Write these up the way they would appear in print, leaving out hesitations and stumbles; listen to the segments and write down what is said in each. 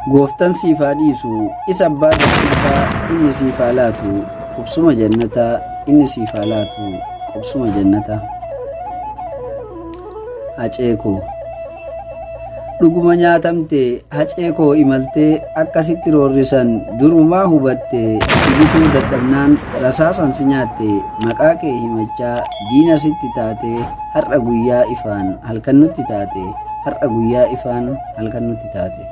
Gooftan siif haa dhiisu isa abbaa jannata inni siif haa laatu qubsuma jannata inni siif haa laatu qubsuma jannata. Haceekoo dhuguma nyaatamte haceekoo imaltee akkasitti roorrisan durumaa hubatte sibituu dadhabnaan rasaasan si nyaatte maqaa kee himachaa diina sitti taate har'a guyyaa ifaan halkan nutti taate har'a guyyaa ifaan halkan nutti taate.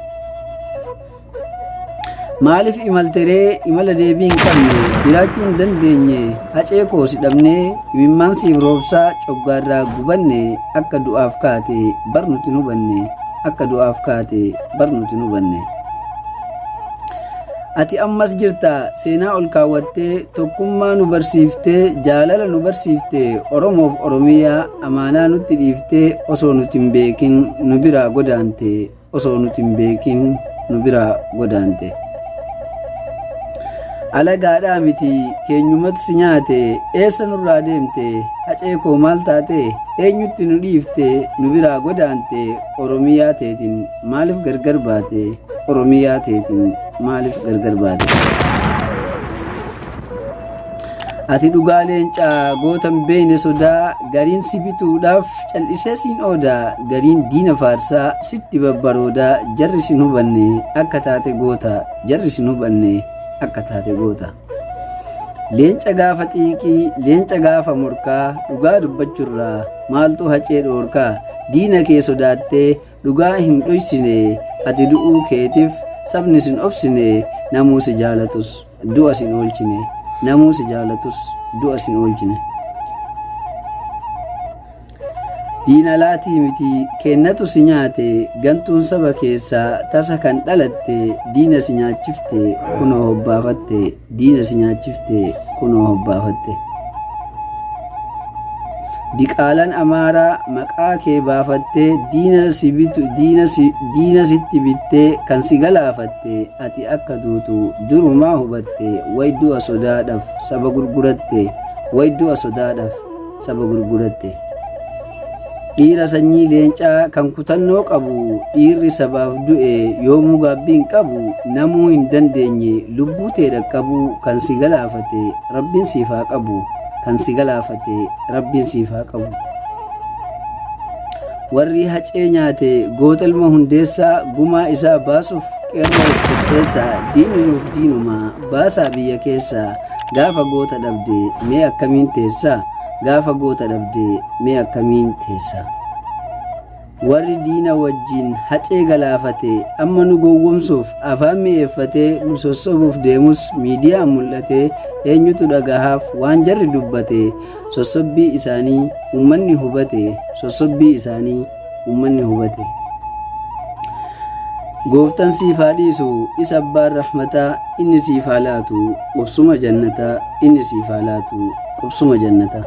Maaliif imalteree imala deebii hin qabne jiraachuu hin dandeenye haceekoo si dhabnee imimmaan siif roobsaa coggaarraa gubanne akka du'aaf kaate bar nuti nu banne akka du'aaf kaate bar nuti nu banne. Ati ammas jirta seenaa ol kaawwattee tokkummaa nu barsiiftee jaalala nu barsiiftee Oromoof Oromiyaa amaanaa nutti dhiiftee osoo nuti hin beekin nu biraa godaante osoo nuti hin beekin nu biraa godaante. Alagaadhaa miti keenyumatti si nyaate eessa nurraa deemte haceekoo maal taate eenyutti nu dhiifte nu biraa godaante Oromiyaa teetiin maaliif gargar baate Oromiyaa teetiin maaliif gargar baate. Ati dhugaa leencaa gootan beeyne sodaa gariin si bituudhaaf cal'isee siin oodaa gariin diina faarsaa sitti babbaroodaa jarri sin hubanne akka taate goota jarri sin hubanne akka taate goota. Leenca gaafa xiiqii leenca gaafa morkaa dhugaa dubbachurraa maaltu hacee dhoorkaa diina kee sodaattee dhugaa hin dhoysine ati du'uu keetiif sabni sin obsine namuu si jaalatus du'a sin oolchine namuu si jaalatus du'a sin oolchine. Diina laatii miti kennatu si nyaate gantuun saba keessaa tasa kan dhalatte diina si nyaachifte kunoo hobbaafatte diina si nyaachifte kunoo hobbaafatte. Diqaalaan Amaaraa maqaa kee baafattee diina sitti bittee kan si galaafatte ati akka duutu durumaa hubatte waydu'a sodaadhaaf saba gurguratte waydu'a sodaadhaaf saba gurguratte. Dhiira sanyii leencaa kan kutannoo qabu dhiirri sabaaf du'e yoomuu gaabbii hin qabu namuu hin dandeenye lubbuu tee dhaqqabu kan si galaafate rabbiin siif haa qabu kan si galaafate rabbiin siif haa qabu. Warri hacee nyaate goota ilma hundeessaa gumaa isaa baasuuf qeerroof qopheessaa diinni nuuf diinuma baasaa biyya keessaa gaafa goota dhabde mee akkamiin teessaa gaafa goota dhabde mee akkamiin teessa. Warri diina wajjin hacee galaafate amma nu gowwomsuuf afaan mi'eeffatee nu sossobuuf deemus miidiyaan mul'ate eenyutu dhagahaaf waan jarri dubbate sossobbii isaanii ummanni hubate sossobbii isaanii ummanni hubate. Gooftan siif haa dhiisu isa abbaan rahmataa inni siif haa laatu qubsuma jannataa inni siif haa laatu qubsuma jannataa.